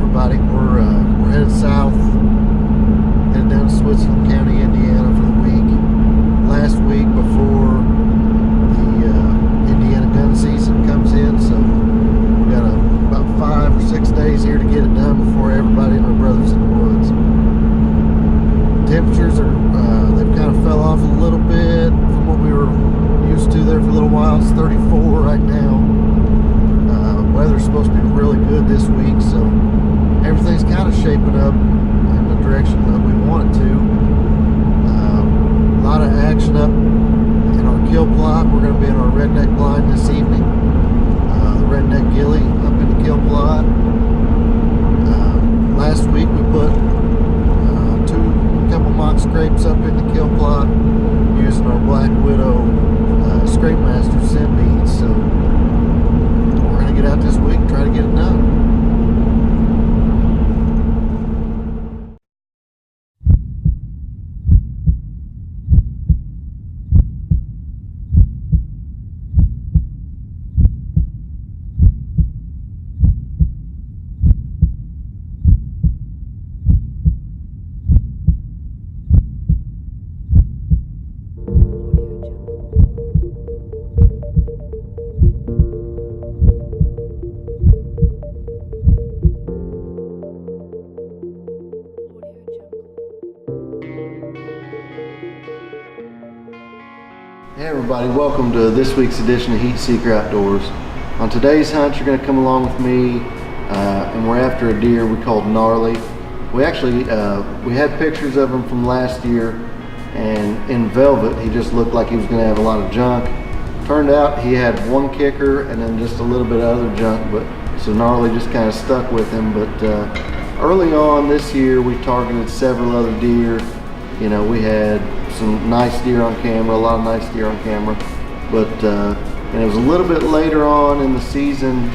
everybody. We're headed south, headed down to Switzerland County, Indiana for the week. Last week before the Indiana gun season comes in, so we got about 5 or 6 days here to get it done before everybody and our brothers in the woods. Temperatures are they've kind of fell off a little bit from what we were used to there for a little while. It's 34 right now. Weather's supposed to be really good this week, so everything's kind of shaping up in the direction that we want it to. A lot of action up in our kill plot. We're going to be in our redneck blind this evening. The redneck ghillie up in the kill plot. Last week we put couple mock scrapes up in the kill plot using our Black Widow Scrape Master scent beads. So we're going to get out this week and try to get it done. Hey everybody, welcome to this week's edition of Heatseeker Outdoors. On today's hunt, you're going to come along with me, and we're after a deer we called Gnarly. We actually, we had pictures of him from last year, and in velvet, he just looked like he was going to have a lot of junk. Turned out he had one kicker and then just a little bit of other junk, but so Gnarly just kind of stuck with him. But early on this year, we targeted several other deer. You know, we had some nice deer on camera, a lot of nice deer on camera, but and it was a little bit later on in the season,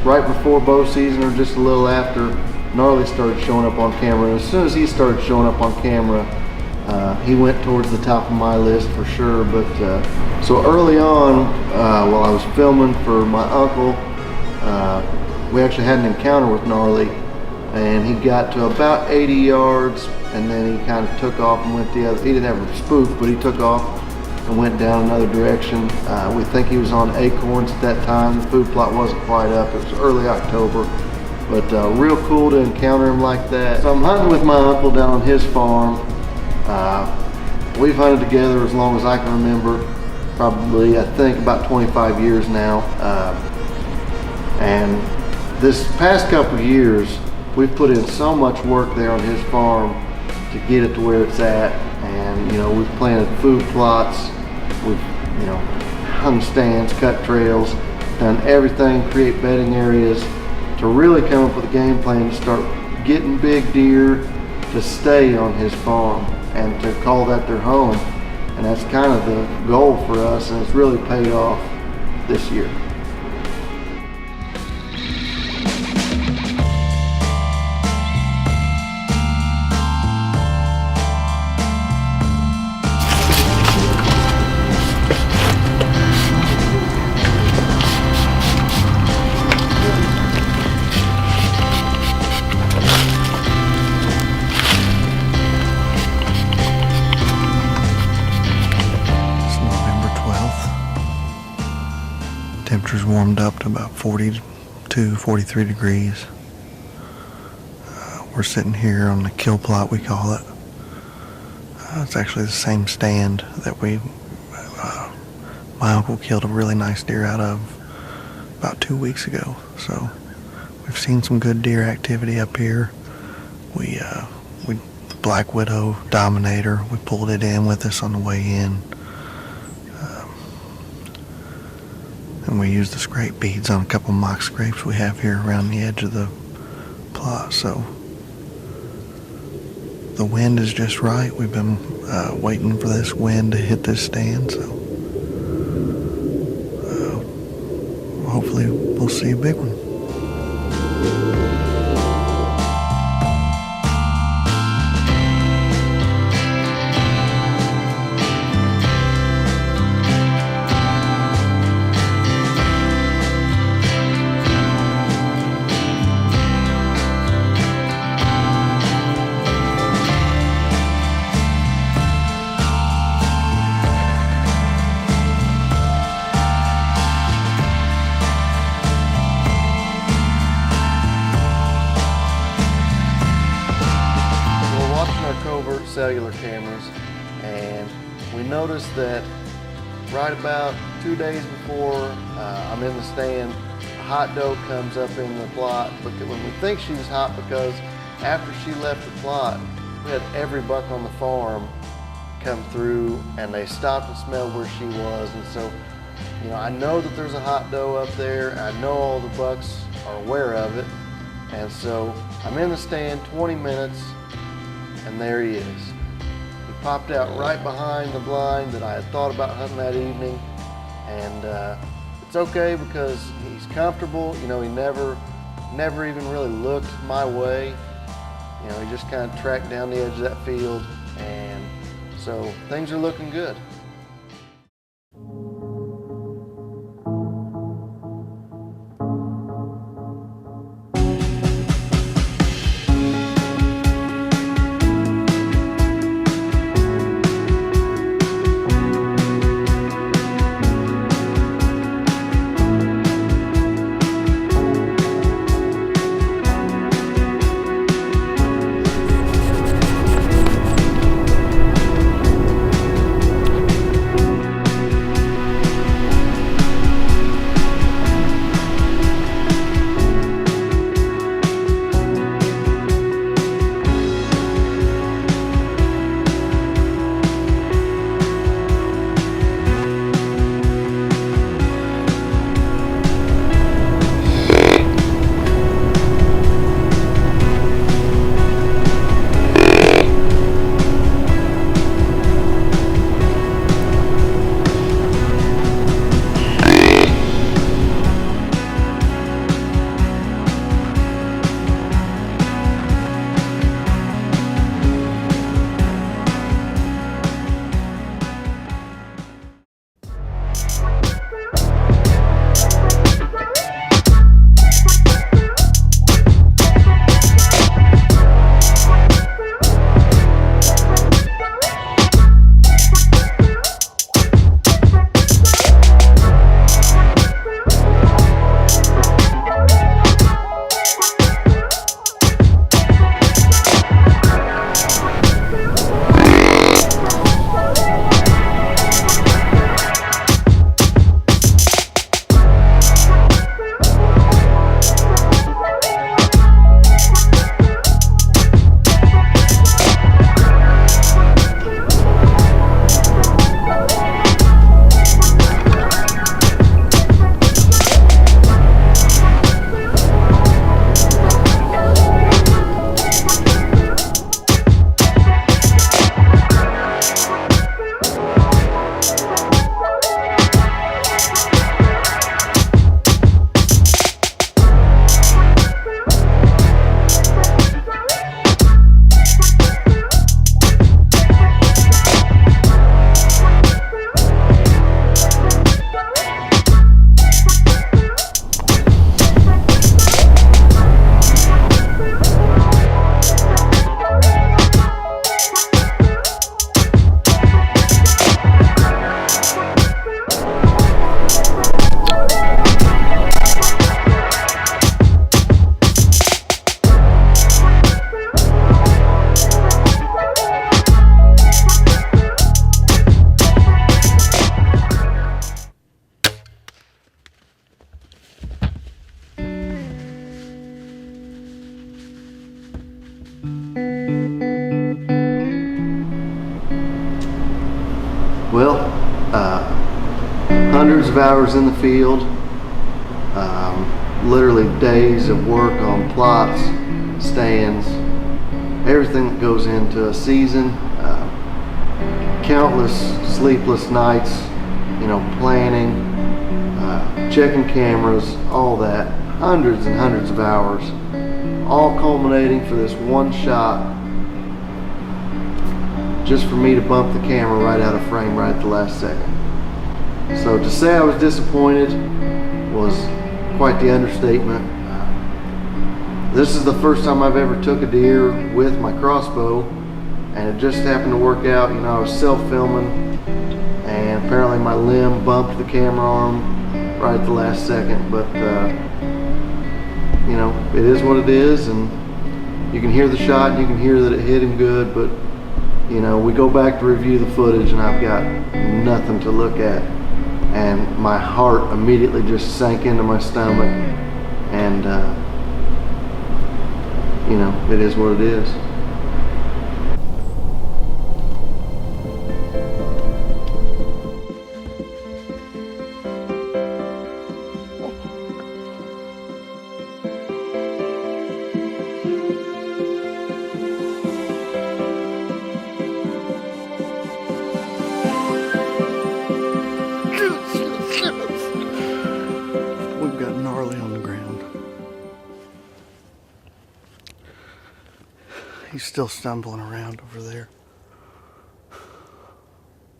right before bow season or just a little after, Gnarly started showing up on camera. And as soon as he started showing up on camera, he went towards the top of my list for sure. But so early on, while I was filming for my uncle, we actually had an encounter with Gnarly, and he got to about 80 yards, and then he kind of took off and went the other. He didn't have a spook, but he took off and went down another direction. We think he was on acorns at that time. The food plot wasn't quite up. It was early October, but real cool to encounter him like that. So I'm hunting with my uncle down on his farm. We've hunted together as long as I can remember, probably I think about 25 years now. And this past couple of years, we've put in so much work there on his farm to get it to where it's at. And you know, we've planted food plots, we've, you know, hung stands, cut trails, done everything, create bedding areas to really come up with a game plan to start getting big deer to stay on his farm and to call that their home. And that's kind of the goal for us, and it's really paid off this year. Temperatures warmed up to about 42, 43 degrees. We're sitting here on the kill plot, we call it. It's actually the same stand that my uncle killed a really nice deer out of about 2 weeks ago. So we've seen some good deer activity up here. The Black Widow Dominator, we pulled it in with us on the way in. And we used the scrape beads on a couple mock scrapes we have here around the edge of the plot. So the wind is just right. We've been waiting for this wind to hit this stand. So hopefully we'll see a big one. cellular cameras, and we noticed that right about 2 days before I'm in the stand, a hot doe comes up in the plot. But when we think she was hot, because after she left the plot, we had every buck on the farm come through and they stopped and smelled where she was. And so, you know, I know that there's a hot doe up there. I know all the bucks are aware of it. And so I'm in the stand 20 minutes and there he is. He popped out right behind the blind that I had thought about hunting that evening. And it's okay because he's comfortable. You know, he never even really looked my way. You know, he just kind of tracked down the edge of that field, and so things are looking good. Well, hundreds of hours in the field, literally days of work on plots, stands, everything that goes into a season, countless sleepless nights, you know, planning, checking cameras, all that, hundreds and hundreds of hours, all culminating for this one shot, just for me to bump the camera right out of frame right at the last second. So to say I was disappointed was quite the understatement. This is the first time I've ever took a deer with my crossbow, and it just happened to work out. You know, I was self-filming, and apparently my limb bumped the camera arm right at the last second. But you know, it is what it is, and you can hear the shot, and you can hear that it hit him good, but You know, we go back to review the footage and I've got nothing to look at. And my heart immediately just sank into my stomach. And, you know, it is what it is. We've got Gnarly on the ground. He's still stumbling around over there.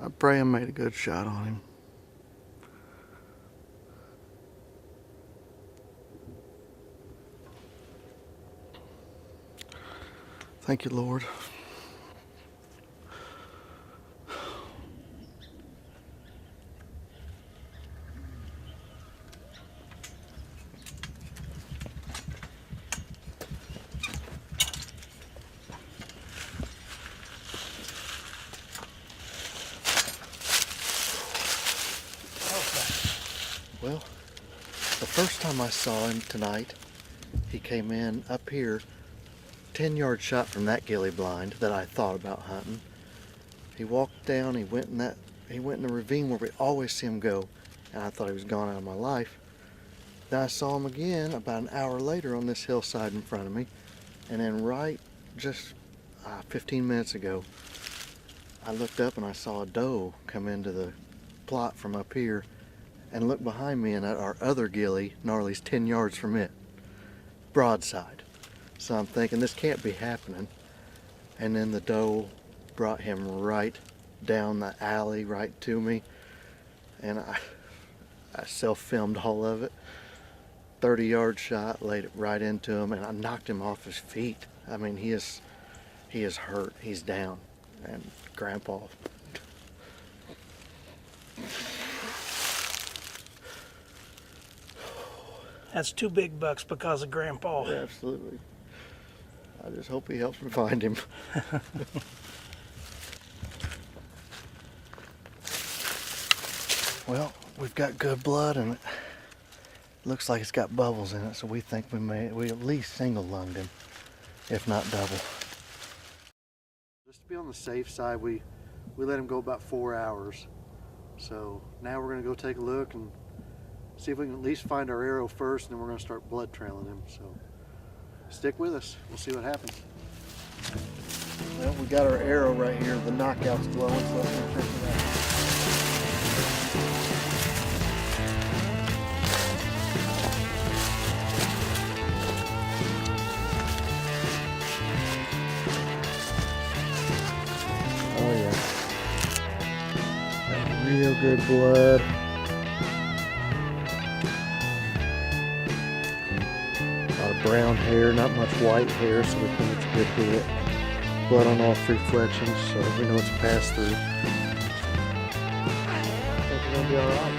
I pray I made a good shot on him. Thank you, Lord. Well, the first time I saw him tonight, he came in up here, 10-yard shot from that ghillie blind that I thought about hunting. He walked down, he went in the ravine where we always see him go, and I thought he was gone out of my life. Then I saw him again about an hour later on this hillside in front of me, and then right just 15 minutes ago, I looked up and I saw a doe come into the plot from up here, and look behind me, and our other ghillie, Gnarly's 10 yards from it, broadside. So I'm thinking this can't be happening. And then the doe brought him right down the alley right to me, and I self-filmed all of it. 30-yard shot, laid it right into him, and I knocked him off his feet. I mean, he is hurt. He's down. And Grandpa, that's 2 big bucks because of Grandpa. yeah, absolutely. I just hope he helps me find him. Well, we've got good blood, and it looks like it's got bubbles in it, so we think we at least single lunged him, if not double. Just to be on the safe side, we let him go about 4 hours. So now we're gonna go take a look and see if we can at least find our arrow first, and then we're gonna start blood trailing him. So stick with us, we'll see what happens. Well, we got our arrow right here, the knockout's glowing, so let's go check it out. Oh yeah, got real good blood. Brown hair, not much white hair, so we think it's a good hit. Blood on all 3 fletchings, so we know it's a pass through. I think we're gonna be alright.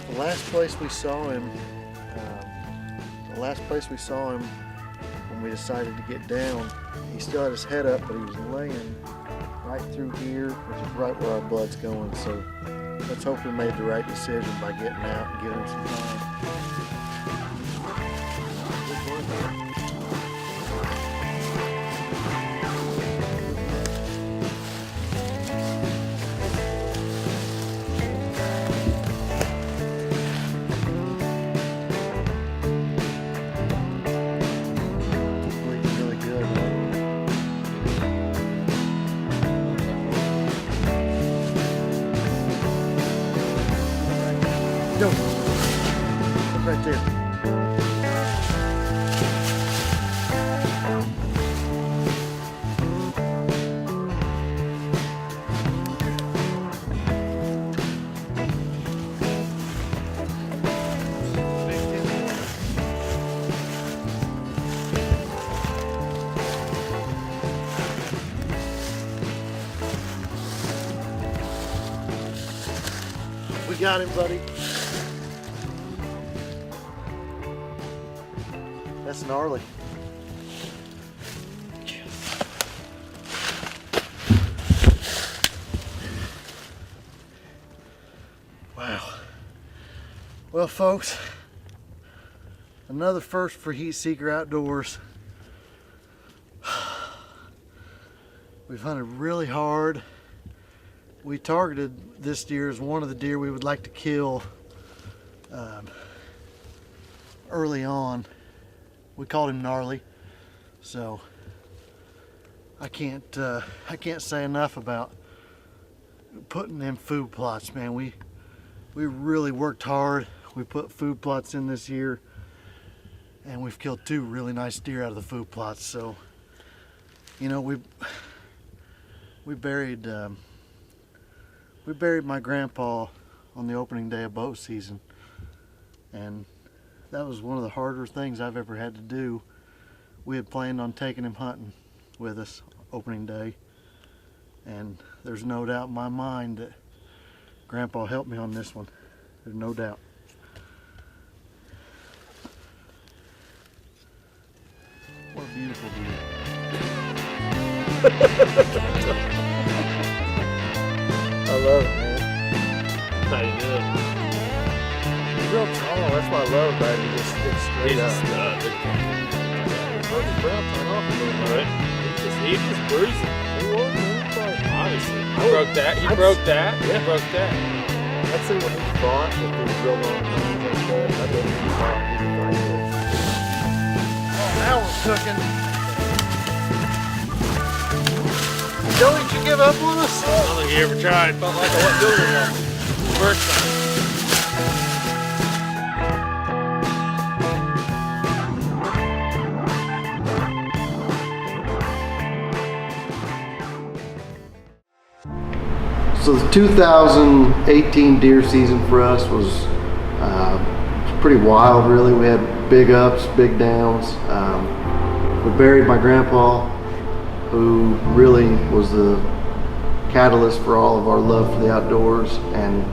The last place we saw him when we decided to get down, he still had his head up, but he was laying right through here, which is right where our blood's going. So let's hope we made the right decision by getting out and giving him some time. Go. Look right there. got him, buddy. That's gnarly. Wow. Well, folks, another first for Heatseeker Outdoors. We've hunted really hard. We targeted this deer as one of the deer we would like to kill early on. We called him Gnarly, so I can't say enough about putting in food plots, man. We really worked hard. We put food plots in this year, and we've killed 2 really nice deer out of the food plots. So, you know, we buried my grandpa on the opening day of bow season, and that was one of the harder things I've ever had to do. We had planned on taking him hunting with us opening day, and there's no doubt in my mind that Grandpa helped me on this one. There's no doubt. What a beautiful deer. I love it, man. How you doing? He's real tall. That's why I love about him. He just sticks straight He's up. just Look, his brow turn off a little bit. right? He's just bruising. He was, man. Honestly, he broke that. He broke that. He broke that. I'd say when he fought, if he was real long and stuff, I think he fought. He was right there. Oh, now we're cooking. Joey, did you give up on us? I don't think he ever tried. Felt like I wasn't doing it wrong. First time. So the 2018 deer season for us was pretty wild, really. We had big ups, big downs. We buried my grandpa, who really was the catalyst for all of our love for the outdoors. And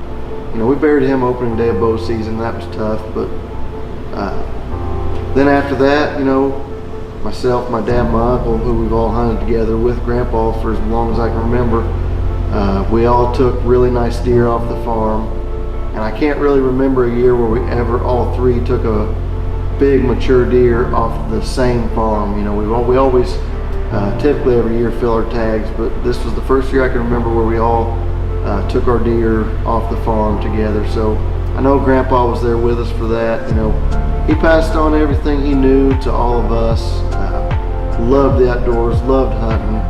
you know, we buried him opening day of bow season. That was tough, but then after that, you know, myself, my dad, my uncle, who we've all hunted together with Grandpa for as long as I can remember, we all took really nice deer off the farm, and I can't really remember a year where we ever all 3 took a big mature deer off the same farm. You know, we always typically every year fill our tags, but this was the first year I can remember where we all took our deer off the farm together. So I know Grandpa was there with us for that. You know, he passed on everything he knew to all of us. Loved the outdoors, loved hunting,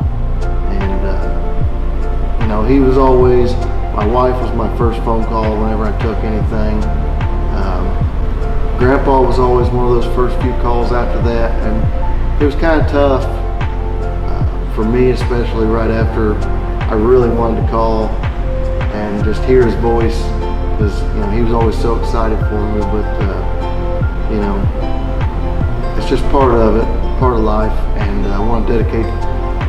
and you know, he was always, my wife was my first phone call whenever I took anything. Grandpa was always one of those first few calls after that, and it was kind of tough for me, especially right after I really wanted to call and just hear his voice, because you know, he was always so excited for me. But you know, it's just part of it, part of life, and I want to dedicate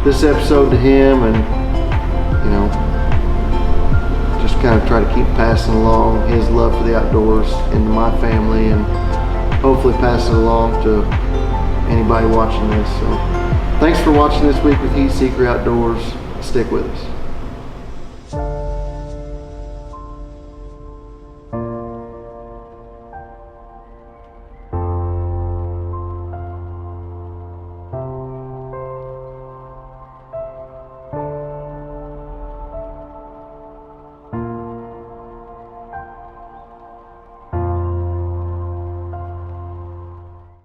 this episode to him, and you know, just kind of try to keep passing along his love for the outdoors into my family, and hopefully pass it along to anybody watching this. So thanks for watching this week with Heatseeker Outdoors. Stick with us.